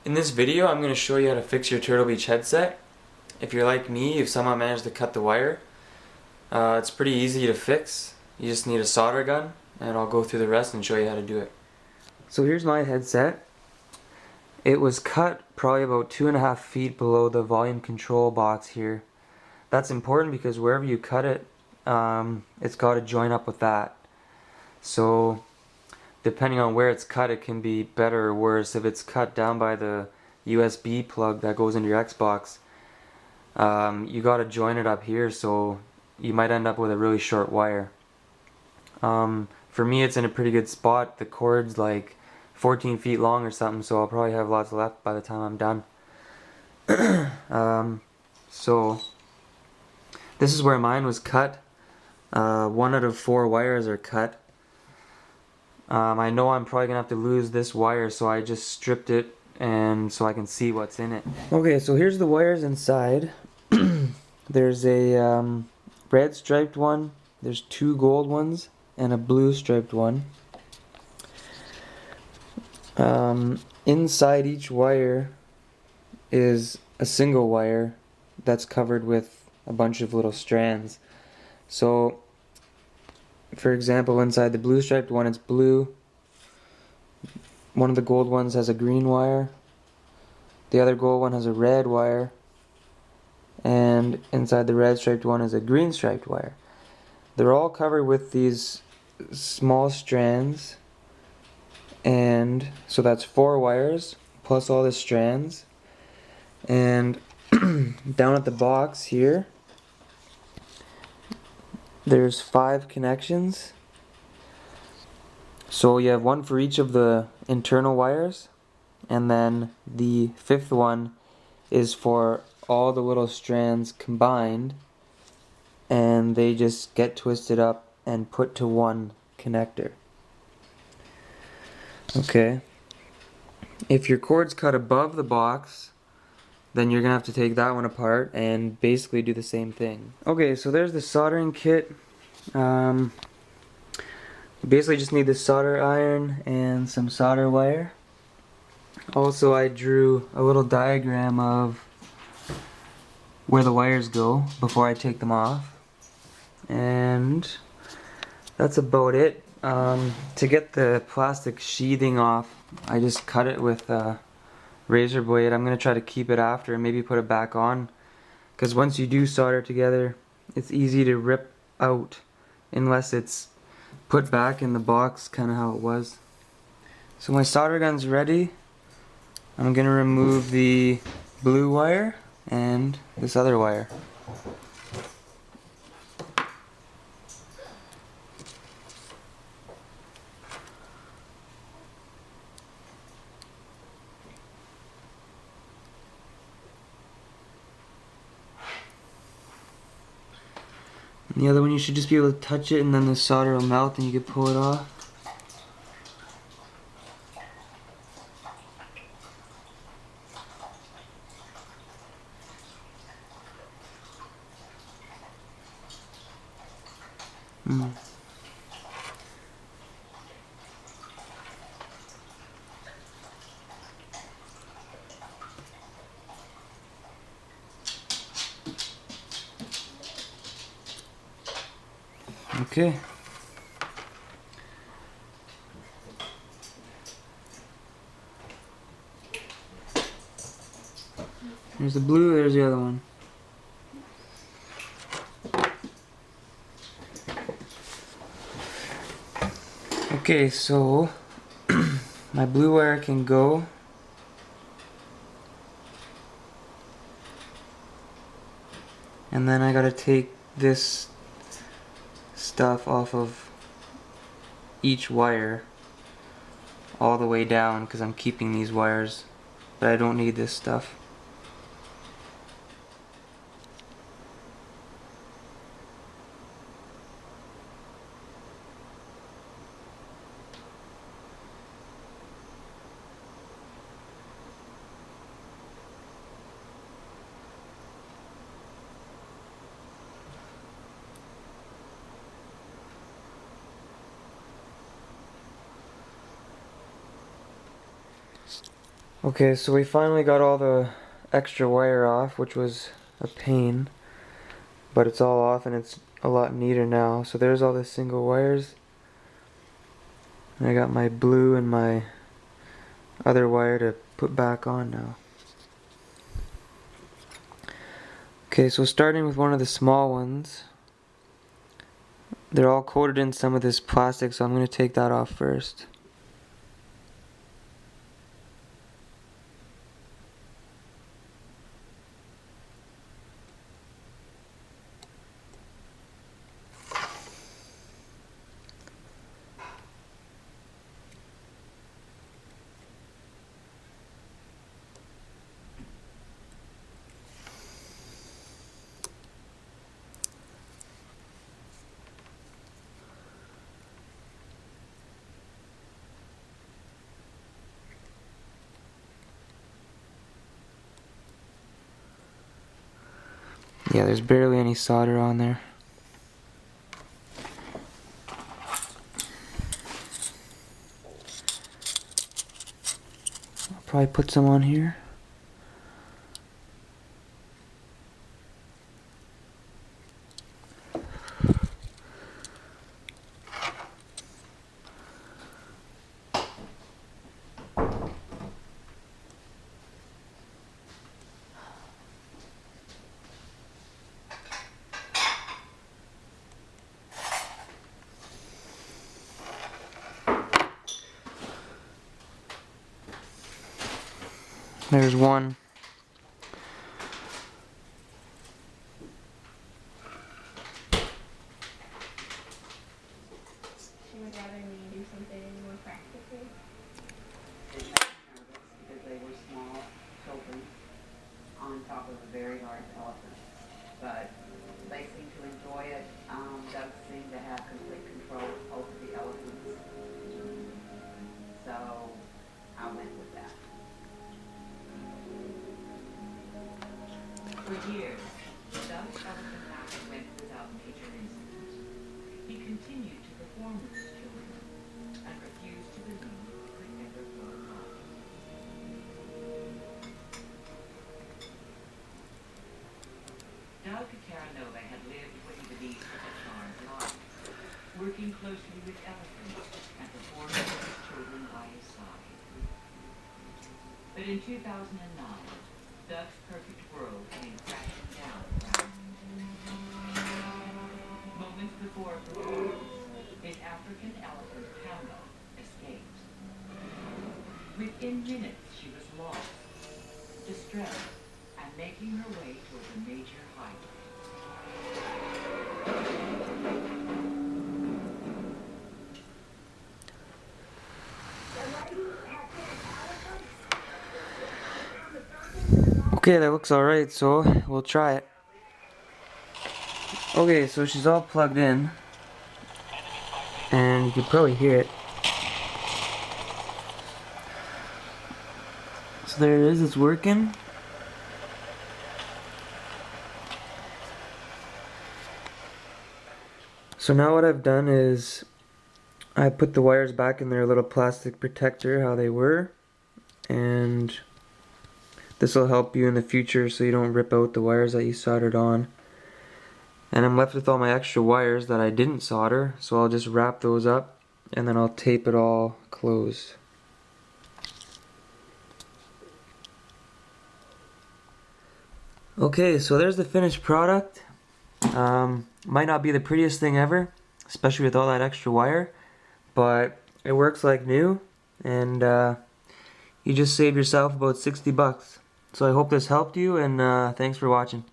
In this video, I'm going to show you how to fix your Turtle Beach headset. If you're like me, you've somehow managed to cut the wire. It's pretty easy to fix. You just need a solder gun, and I'll go through the rest and show you how to do it. So here's my headset. It was cut probably about 2.5 feet below the volume control box here. That's important because wherever you cut it, it's got to join up with that. So depending on where it's cut, it can be better or worse. If it's cut down by the USB plug that goes into your Xbox, you got to join it up here, so you might end up with a really short wire. For me, it's in a pretty good spot. The cord's like 14 feet long or something, so I'll probably have lots left by the time I'm done. So this is where mine was cut. 1 out of 4 wires are cut. I know I'm probably gonna have to lose this wire, so I just stripped it and so I can see what's in it. Okay, so here's the wires inside. There's a red striped one, there's 2 gold ones, and a blue striped one. Inside each wire is a single wire that's covered with a bunch of little strands. So for example, inside the blue striped one, it's blue. One of the gold ones has a green wire. The other gold one has a red wire. And inside the red striped one is a green striped wire. They're all covered with these small strands. And so that's 4 wires plus all the strands. And down at the box here, there's 5 connections. So you have 1 for each of the internal wires, and then the 5th one is for all the little strands combined, and they just get twisted up and put to one connector. Okay. If your cord's cut above the box, then you're gonna have to take that one apart and basically do the same thing. Okay, so there's the soldering kit. You basically just need the solder iron and some solder wire. Also, I drew a little diagram of where the wires go before I take them off. And that's about it. To get the plastic sheathing off, I just cut it with a razor blade. I'm going to try to keep it after and maybe put it back on, because once you do solder together, it's easy to rip out unless it's put back in the box, kind of how it was. So my solder gun's ready. I'm going to remove the blue wire and this other wire. And the other one, you should just be able to touch it and then the solder will melt and you can pull it off. Okay. There's the blue, there's the other one. Okay, so my blue wire can go. And then I gotta take this stuff off of each wire all the way down, because I'm keeping these wires, but I don't need this stuff. Okay, so we finally got all the extra wire off, which was a pain, but it's all off and it's a lot neater now. So there's all the single wires. And I got my blue and my other wire to put back on now. Okay, so starting with one of the small ones, they're all coated in some of this plastic, so I'm going to take that off first. Yeah, there's barely any solder on there. I'll probably put some on here. There's one. She would rather me do something more practical. It made me nervous because they were small children on top of a very large elephant. But they seemed to enjoy it. Doug seemed to have complete control over the elephants. So I went with that. For years, Doug's elephant act went without major incident. He continued to perform with his children and refused to believe it could ever go wrong. Doug Terranova had lived what he believed was a charmed life, working closely with elephants and performing with his children by his side. But in 2009, Doug's perfect world came crashing down around him. Moments before a performance, his African elephant Pamela escaped. Within minutes, she was lost, distressed, and making her way toward the major highway. Okay, that looks alright, so we'll try it. Okay, so she's all plugged in, and you can probably hear it. So there it is, it's working. So now what I've done is I put the wires back in their little plastic protector how they were, and this will help you in the future so you don't rip out the wires that you soldered on. And I'm left with all my extra wires that I didn't solder, so I'll just wrap those up and then I'll tape it all closed. Okay, so there's the finished product. Might not be the prettiest thing ever, especially with all that extra wire, but it works like new, and you just saved yourself about $60. So I hope this helped you, and thanks for watching.